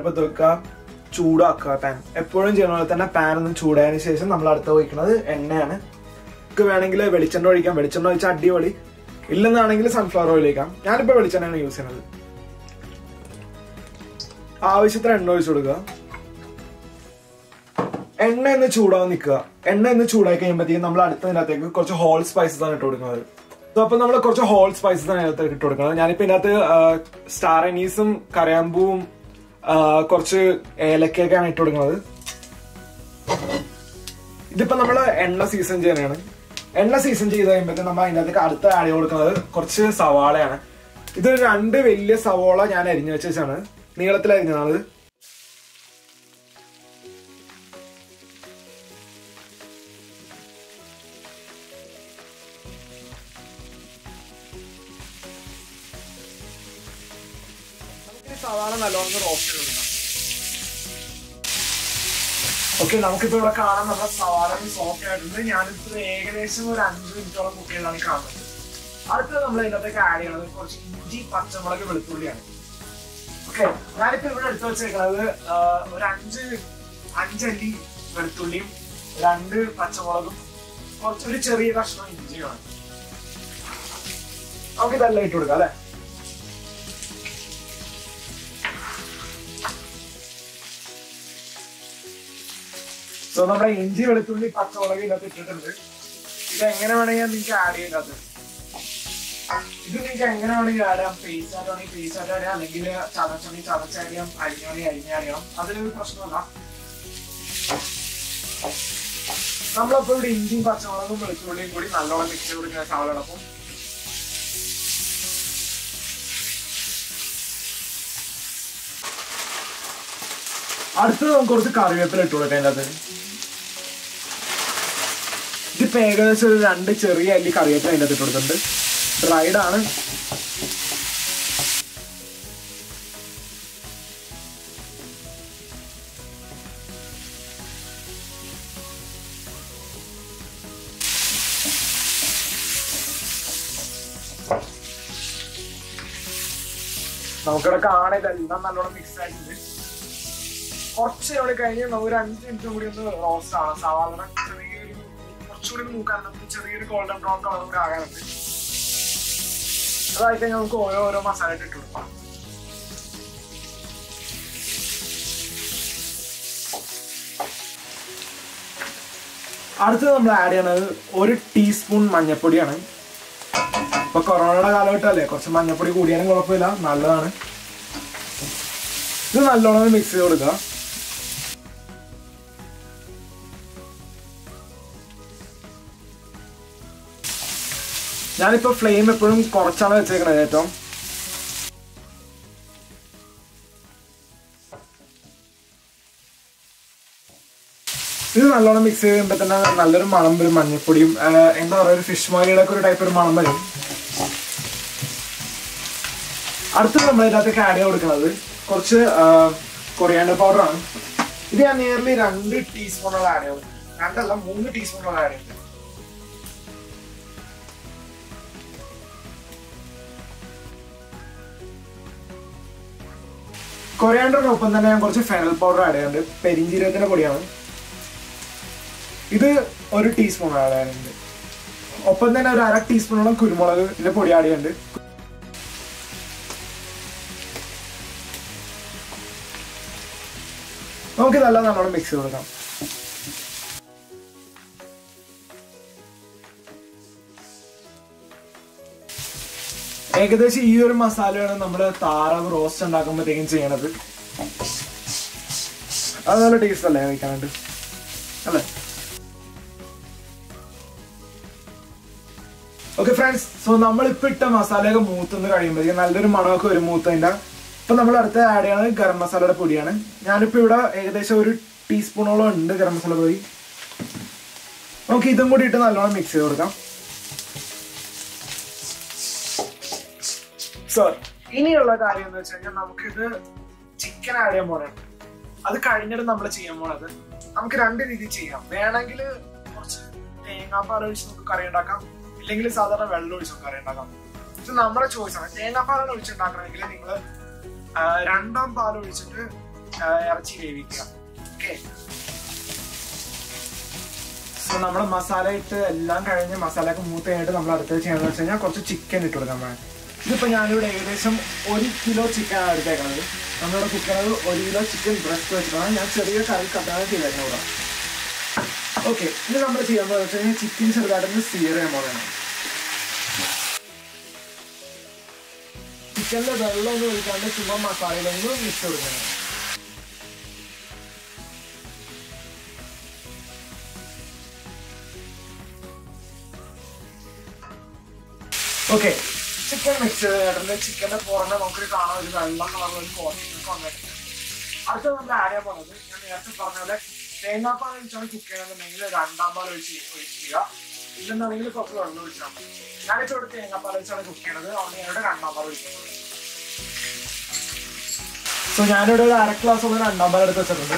അടുപ്പത്ത് വെക്കുക, ചൂടാക്കുക പാൻ. എപ്പോഴും ചെയ്യുന്ന പോലെ തന്നെ പാൻ ഒന്ന് ചൂടായതിനു ശേഷം നമ്മൾ അടുത്ത് ഒഴിക്കുന്നത് എണ്ണയാണ്. നമുക്ക് വേണമെങ്കിൽ വെളിച്ചെണ്ണ ഒഴിക്കാം. വെളിച്ചെണ്ണ ഒഴിച്ചാൽ അടിപൊളി. ഇല്ലെന്നാണെങ്കിൽ സൺഫ്ലവർ ഓയിൽ ഒഴിക്കാം. ഞാനിപ്പോൾ വെളിച്ചെണ്ണയാണ് യൂസ് ചെയ്യുന്നത്. ആവശ്യത്തിന് എണ്ണ ഒഴിച്ചു കൊടുക്കുക. എണ്ണ ഒന്ന് ചൂടാവാൻ നിൽക്കുക. എണ്ണ ഒന്ന് ചൂടായി കഴിയുമ്പോഴത്തേക്കും നമ്മൾ അടുത്തതിനകത്തേക്ക് കുറച്ച് ഹോൾ സ്പൈസസ് ആണ് ഇട്ട് കൊടുക്കുന്നത്. അപ്പൊ നമ്മൾ കുറച്ച് ഹോൾ സ്പൈസസ് ആണ് അതിനകത്ത് ഇട്ട് കൊടുക്കുന്നത്. ഞാനിപ്പോ ഇതിനകത്ത് സ്റ്റാർ അനീസും കരയാമ്പൂവും കുറച്ച് ഏലക്കയൊക്കെയാണ് ഇട്ട് കൊടുക്കുന്നത്. ഇതിപ്പോ നമ്മള് എണ്ണ സീസൺ ചെയ്യാനാണ്. എണ്ണ സീസൺ ചെയ്ത് കഴിയുമ്പോഴത്തേക്കും നമ്മൾ അതിനകത്തേക്ക് അടുത്ത ആഡ് ചെയ്ത് കൊടുക്കുന്നത് കുറച്ച് സവാളയാണ്. ഇത് 2 വലിയ സവാള ഞാൻ അരിഞ്ഞു വെച്ചാണ്, നീളത്തിൽ അരിഞ്ഞതാണ്. സവാള നല്ലോണം റോസ്റ്റ് ചെയ്ത് കൊടുക്കണം. ഓക്കെ, നമുക്കിപ്പോ ഇവിടെ കാണാൻ നമ്മുടെ സവാള സോഫ്റ്റ് ആയിട്ടുണ്ട്. ഞാനിപ്പോ ഏകദേശം ഒരു 5 മിനിറ്റോളം കുക്ക് ചെയ്താണ് കാണുന്നത്. അടുത്തത് നമ്മൾ ഇതിനകത്തേക്ക് ആഡ് ചെയ്യണത് കുറച്ച് ഇഞ്ചി, പച്ചമുളക്, വെളുത്തുള്ളിയാണ്. ഓക്കെ, ഞാനിപ്പോ ഇവിടെ എടുത്തു വെച്ചേക്കുന്നത് ഒരു 5 അല്ലി വെളുത്തുള്ളിയും 2 പച്ചമുളകും കുറച്ചൊരു ചെറിയ കഷ്ണം ഇഞ്ചിയുമാണ്. നമുക്ക് ഇതെല്ലാം ഇട്ട് കൊടുക്കാം അല്ലെ. സോ നമ്മുടെ ഇഞ്ചി, വെളുത്തുള്ളി, പച്ചമുളക് ഇതിനകത്ത് ഇട്ടിട്ടുണ്ട്. ഇത് എങ്ങനെ വേണമെങ്കിൽ നിങ്ങൾക്ക് ആഡ് ചെയ്യാത്തത്. ഇത് നിങ്ങൾക്ക് എങ്ങനെ വേണമെങ്കിൽ ആഡ് ചെയ്യാം. പേസ്റ്റ് ആയിട്ടാണെങ്കിൽ പേസ്റ്റ് ആയിട്ട് ആഡ് ചെയ്യാം, അല്ലെങ്കിൽ ചതച്ചാണെങ്കിൽ ചതച്ചാഡ് ചെയ്യാം, അരിഞ്ഞാണെങ്കിൽ അരിഞ്ഞാഡ് ചെയ്യാം. അതിനൊരു പ്രശ്നമല്ല. നമ്മളപ്പോൾ ഇവിടെ ഇഞ്ചിയും പച്ചമുളകും വെളുത്തുള്ളിയും കൂടി നല്ലോണം മിക്സ് ചെയ്ത് കൊടുക്കുന്ന സവാളയോടൊപ്പം അടുത്തത് നമുക്ക് കുറച്ച് കറിവേപ്പില ഇട്ട് കൊടുക്കാം. അതിനകത്ത് ഇതിപ്പോ ഏകദേശം ഒരു 2 ചെറിയ അല്ലി കറിവേപ്പില അതിനകത്ത് ഇട്ട് കൊടുത്തിട്ടുണ്ട്. ഡ്രൈഡ് ആണ്. നമുക്കിവിടെ കാണാൻ ഇതെല്ലാം നല്ലോണം മിക്സ് ആയിട്ടുണ്ട്. കുറച്ച് കൂടി കഴിഞ്ഞ് ഒരു 5 മിനിറ്റ് കൂടി ഒന്ന് റോസ്റ്റ് ആണ്. സവാള ചെറിയൊരു കുറച്ചുകൂടി നോക്കാൻ നമുക്ക് ചെറിയൊരു ഗോൾഡൻ ബ്രൗൺ കളർ കൂടി ആകാനുണ്ട്. അതായി കഴിഞ്ഞാൽ നമുക്ക് ഓരോ മസാല ഇട്ട് കൊടുക്കാം. അടുത്തത് നമ്മൾ ആഡ് ചെയ്യണത് 1 ടീസ്പൂൺ മഞ്ഞൾപ്പൊടിയാണ്. ഇപ്പൊ കൊറോണയുടെ കാലഘട്ടമല്ലേ, കുറച്ച് മഞ്ഞൾപ്പൊടി കൂടിയാലും കുഴപ്പമില്ല, നല്ലതാണ്. ഇത് നല്ലോണം മിക്സ് ചെയ്ത് കൊടുക്കുക. ഞാനിപ്പോ ഫ്ലെയിം എപ്പോഴും കുറച്ചാണ് വെച്ചേക്കണത് ഏറ്റവും. ഇത് നല്ലോണം മിക്സ് ചെയ്യുമ്പോൾ തന്നെ നല്ലൊരു മണം വരും. മഞ്ഞൾപ്പൊടിയും എന്താ പറയുക, ഒരു ഫിഷ് മോലിയുടെ ഒക്കെ ഒരു ടൈപ്പ് ഒരു മണം വരും. അടുത്തത് നമ്മൾ ഇതിനകത്തേക്ക് ആഡ് ചെയ്ത് കൊടുക്കുന്നത് കുറച്ച് കൊറിയാണ്ടർ പൗഡറാണ്. ഇത് ഞാൻ നിയർലി 2 ടീസ്പൂണോളം ആഡ് ചെയ്തു. 2 അല്ല 3 ടീസ്പൂണോളം ആഡ് ചെയ്തു. കൊറിയാണ്ടറിനൊപ്പം തന്നെ ഞാൻ കുറച്ച് ഫെനൽ പൗഡർ ആഡ് ചെയ്യുന്നുണ്ട്. പെരിഞ്ജീരകത്തിന്റെ പൊടിയാണ്. ഇത് 1 ടീസ്പൂൺ ആഡ് ചെയ്യുന്നുണ്ട്. ഒപ്പം തന്നെ ഒരു 1/2 ടീസ്പൂണോളം കുരുമുളകിന്റെ പൊടി ആഡ് ചെയ്യുന്നുണ്ട്. നമുക്ക് ഇതെല്ലാം നല്ലോണം മിക്സ് ചെയ്ത് കൊടുക്കാം. ഏകദേശം ഈ ഒരു മസാലയാണ് നമ്മൾ താറാവ് റോസ്റ്റ് ഉണ്ടാക്കുമ്പോഴത്തേക്കും ചെയ്യണത്. അത് നല്ല ടേസ്റ്റ് അല്ലേ കഴിക്കാനായിട്ട്, അല്ലേ? ഓക്കെ ഫ്രണ്ട്സ്, സോ നമ്മളിപ്പോൾ ഇട്ട മസാലയൊക്കെ മൂത്തുനിന്ന് കഴിയുമ്പോഴത്തേക്കും നല്ലൊരു മണമൊക്കെ വരും മൂത്തതിൻ്റെ. ഇപ്പം നമ്മൾ അടുത്ത് ആഡ് ചെയ്യണത് ഗരം മസാലയുടെ പൊടിയാണ്. ഞാനിപ്പോൾ ഇവിടെ ഏകദേശം 1 ടീസ്പൂണോളം ഉണ്ട് ഗരം മസാല പൊടി. നമുക്ക് ഇതും കൂടി ഇട്ട് നല്ലോണം മിക്സ് ചെയ്ത് കൊടുക്കാം. സോ ഇനിയുള്ള കാര്യം എന്ന് വെച്ച് കഴിഞ്ഞാൽ നമുക്കിത് ചിക്കൻ ആഡ് ചെയ്യാൻ പോകണം. അത് കഴിഞ്ഞിട്ട് നമ്മൾ ചെയ്യാൻ പോണത് നമുക്ക് 2 രീതിയിൽ ചെയ്യാം. വേണമെങ്കിൽ കുറച്ച് തേങ്ങാപ്പാൽ ഒഴിച്ച് നമുക്ക് കറി ഉണ്ടാക്കാം, ഇല്ലെങ്കിൽ സാധാരണ വെള്ളം ഒഴിച്ച് കറി ഉണ്ടാക്കാം. ഇത് നമ്മുടെ ചോയ്സ് ആണ്. തേങ്ങാപ്പാലാണ് ഒഴിച്ചുണ്ടാക്കണമെങ്കിൽ നിങ്ങൾ 2ാം പാൽ ഒഴിച്ചിട്ട് ഇറച്ചി വേവിക്കുക. ഓക്കെ, സോ നമ്മുടെ മസാല ഇട്ട് എല്ലാം കഴിഞ്ഞ് മസാലയൊക്കെ മൂത്ത് കഴിഞ്ഞിട്ട് നമ്മൾ അടുത്തത് ചെയ്യാന്ന് വെച്ച് കഴിഞ്ഞാൽ കുറച്ച് ചിക്കൻ ഇട്ട് കൊടുക്കാം. ഇതിപ്പോൾ ഞാനിവിടെ ഏകദേശം 1 കിലോ ചിക്കനാണ് എടുത്തേക്കുന്നത്. നമ്മളിവിടെ കുക്കറിൽ 1 കിലോ ചിക്കൻ ബ്രസ്റ്റ് വെച്ചിട്ടാണ് ഞാൻ ചെറിയ കറി കട്ടാണ് ചെയ്തേക്കുന്നത് ഇവിടെ. ഓക്കെ, ഇനി നമ്മൾ ചെയ്യാൻ പോകുന്നത് വെച്ച് കഴിഞ്ഞാൽ ചിക്കൻ ചെറുതായിട്ടൊന്ന് സീർ ചെയ്യാൻ പോകുകയാണ്. ചിക്കനിലെ വെള്ളമൊന്നും ഒഴിക്കാണ്ട് ചുമ്മാ മസാലയിലൊന്ന് മിക്സ് കൊടുക്കണം. ഓക്കെ, ചിക്കൻ മിക്സ് ചെയ്തിട്ടുണ്ട്. ചിക്കന്റെ പുറമെ നമുക്ക് കാണാൻ ഒരു വെള്ളം കളറുള്ള ഒരു കോട്ടിങ് വന്നിട്ടുണ്ട്. അടുത്ത നമ്മൾ ആഡ് ചെയ്യാൻ പോകുന്നത് ഞാൻ നേരത്തെ പറഞ്ഞ പോലെ തേങ്ങാപ്പാൽ ഒഴിച്ചാണ് കുക്ക് ചെയ്യണമെന്നുണ്ടെങ്കിൽ 2-ാം പാൽ ഒഴിക്കുക. ഇല്ലെന്നുണ്ടെങ്കിൽ കുറച്ച് വെള്ളം ഒഴിച്ചാൽ മതി. ഞാനിപ്പോൾ ഇവിടെ തേങ്ങാപ്പാൽ ഒഴിച്ചാണ് കുക്ക് ചെയ്യണത്. അതുകൊണ്ട് ഞാനിവിടെ 2-ാം പാൽ ഒഴിക്കുന്നത്. സോ ഞാനിവിടെ ഒരു 1/2 ഗ്ലാസ് 2-ാം പാൽ എടുത്ത് വെച്ചിട്ടുണ്ട്.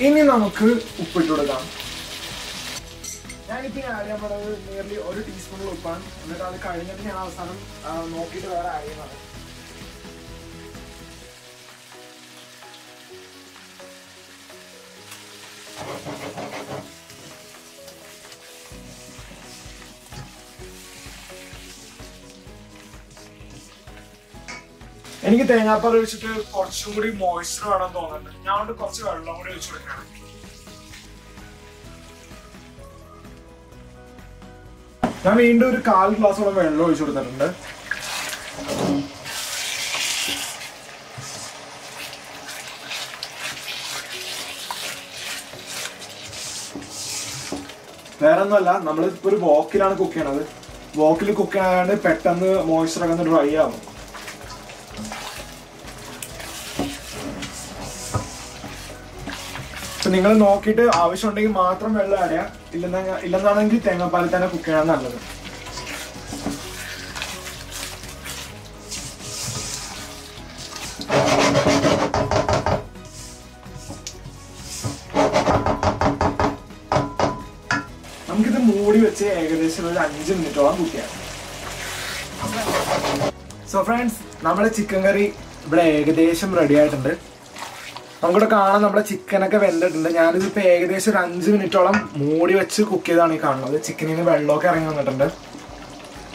ഇനി നമുക്ക് ഉപ്പിട്ട് കൊടുക്കാം. ഞാനിപ്പോൾ ആഡ് ചെയ്യാൻ പറയുന്നത് നിയർലി 1 ടീസ്പൂണിൽ ഉപ്പാണ്. എന്നിട്ട് അത് കഴിഞ്ഞിട്ട് ഞാൻ അവസാനം നോക്കിയിട്ട് വേറെ ആഡ് ചെയ്യുന്നത്. എനിക്ക് തേങ്ങാപ്പാൽ ഒഴിച്ചിട്ട് കുറച്ചും കൂടി മോയ്സ്ചർ വേണം തോന്നുന്നുണ്ട്. ഞാൻ കൊണ്ട് കുറച്ച് വെള്ളം കൂടി ഒഴിച്ചു കൊടുക്കണം. ഞാൻ വീണ്ടും ഒരു 1/4 ഗ്ലാസോളം വെള്ളം ഒഴിച്ചു കൊടുത്തിട്ടുണ്ട്. വേറെ ഒന്നുമല്ല, നമ്മളിപ്പോ ഒരു വോക്കിലാണ് കുക്ക് ചെയ്യണത്. വോക്കിൽ കുക്ക് ചെയ്യാനാണ്ട് പെട്ടെന്ന് മോയ്സ്ചർ ഒക്കെ ഒന്ന് ഡ്രൈ ആവും. നിങ്ങൾ നോക്കിയിട്ട് ആവശ്യമുണ്ടെങ്കിൽ മാത്രം വെള്ളം ആഡ് ചെയ്യാം. ഇല്ലെന്നാണെങ്കിൽ തേങ്ങാപ്പാലിൽ തന്നെ കുക്ക് ചെയ്യാൻ നല്ലത്. നമുക്കിത് മൂടി വെച്ച് ഏകദേശം ഒരു 5 മിനിറ്റോളം കുക്ക് ചെയ്യാം. സോ ഫ്രണ്ട്സ്, നമ്മുടെ ചിക്കൻ കറി ഇവിടെ ഏകദേശം റെഡി ആയിട്ടുണ്ട്. നമുക്കിവിടെ കാണാൻ നമ്മുടെ ചിക്കനൊക്കെ വെന്തിട്ടുണ്ട്. ഞാനിതിപ്പോൾ ഏകദേശം ഒരു 5 മിനിറ്റോളം മൂടി വെച്ച് കുക്ക് ചെയ്താണ് ഈ കാണുന്നത്. ചിക്കനിന് വെള്ളമൊക്കെ ഇറങ്ങി വന്നിട്ടുണ്ട്.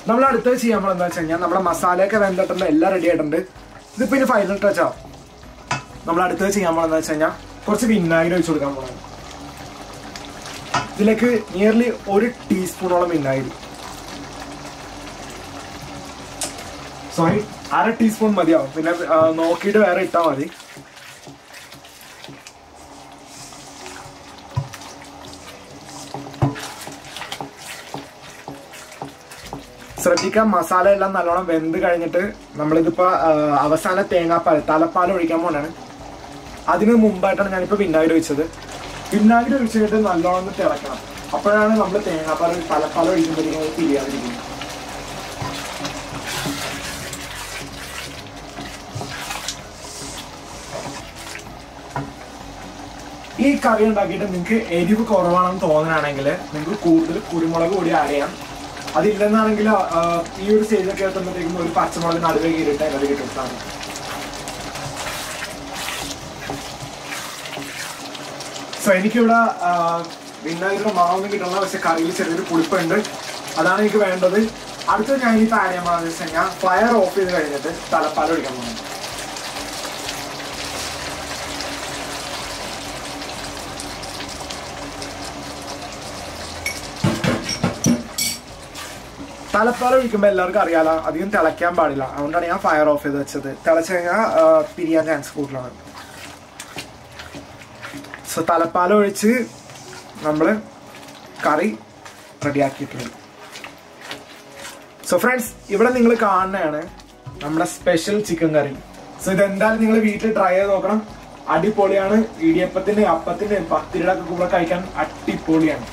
നമ്മൾ അടുത്തത് ചെയ്യാൻ പോകുന്നത് എന്താ വെച്ച് കഴിഞ്ഞാൽ നമ്മുടെ മസാലയൊക്കെ വെന്തിട്ടുണ്ട്, എല്ലാം റെഡി ആയിട്ടുണ്ട്. ഇതിപ്പോൾ ഇനി ഫൈനൽ ടച്ച് ആവും. നമ്മൾ അടുത്തത് ചെയ്യാൻ പോകുന്നത് വെച്ച് കഴിഞ്ഞാൽ കുറച്ച് വിനാഗിരി ഒഴിച്ചു കൊടുക്കാൻ പോകുന്നത്. ഇതിലേക്ക് നിയർലി 1 ടീസ്പൂണോളം വിനാഗിരി, സോറി 1/2 ടീസ്പൂൺ മതിയാവും. പിന്നെ നോക്കിയിട്ട് വേറെ ഇട്ടാൽ മതി. ശ്രദ്ധിക്കാം, മസാല എല്ലാം നല്ലോണം വെന്ത് കഴിഞ്ഞിട്ട് നമ്മളിതിപ്പോൾ അവസാന തേങ്ങാപ്പാൽ തലപ്പാൽ ഒഴിക്കാൻ പോകണാണ്. അതിന് മുമ്പായിട്ടാണ് ഞാനിപ്പോൾ വിനാഗിരി ഒഴിച്ചത്. വിനാഗിരി ഒഴിച്ചിട്ട് നല്ലോണം തിളക്കണം. അപ്പോഴാണ് നമ്മൾ തേങ്ങാപ്പാൽ തലപ്പാൽ ഒഴിക്കുമ്പോഴേക്കും അത് തിരിയാതിരിക്കുന്നത്. ഈ കറി ഉണ്ടാക്കിയിട്ട് നിങ്ങൾക്ക് എരിവ് കുറവാണെന്ന് തോന്നുകയാണെങ്കിൽ നിങ്ങൾക്ക് കൂടുതൽ കുരുമുളക് കൂടി ആഡ് ചെയ്യാം. അതില്ലെന്നാണെങ്കിൽ ഈ ഒരു സ്റ്റേജൊക്കെ എത്തുമ്പോഴത്തേക്കും ഒരു പച്ചമുളക് നടുവേ കീറിയിട്ട് അതിലേക്ക് ഇട്ടിട്ടാണ്. സോ എനിക്കിവിടെ വിനാഗിരിയുടെ മാവൊന്നും കിട്ടണം, പക്ഷെ കറിയിൽ ചെറിയൊരു പുളിപ്പുണ്ട്. അതാണ് എനിക്ക് വേണ്ടത്. അടുത്തത് ഞാൻ ഇനിയിപ്പോൾ ആഡ് ചെയ്യാൻ പോകുന്നത് വെച്ച് കഴിഞ്ഞാൽ ഫയർ ഓഫ് ചെയ്ത് കഴിഞ്ഞിട്ട് തലപ്പാൽ ഒഴിക്കാൻ പോകുന്നത്. തലപ്പാൽ ഒഴിക്കുമ്പോൾ എല്ലാവർക്കും അറിയാലോ, അധികം തിളയ്ക്കാൻ പാടില്ല. അതുകൊണ്ടാണ് ഞാൻ ഫയർ ഓഫ് ചെയ്ത് വെച്ചത്. തിളച്ച് കഴിഞ്ഞാൽ പിരിയാൻ ചാൻസ് കൂടുതലാണ്. സോ തലപ്പാൽ ഒഴിച്ച് നമ്മൾ കറി റെഡിയാക്കിയിട്ടുണ്ട്. സോ ഫ്രണ്ട്സ്, ഇവിടെ നിങ്ങൾ കാണുന്നതാണ് നമ്മുടെ സ്പെഷ്യൽ ചിക്കൻ കറി. സോ ഇതെന്തായാലും നിങ്ങൾ വീട്ടിൽ ട്രൈ ചെയ്ത് നോക്കണം. അടിപൊളിയാണ്. ഇടിയപ്പത്തിൻ്റെയും അപ്പത്തിൻ്റെയും പത്തിരിയുടെ ഒക്കെ കൂടെ കഴിക്കാൻ അടിപൊളിയാണ്.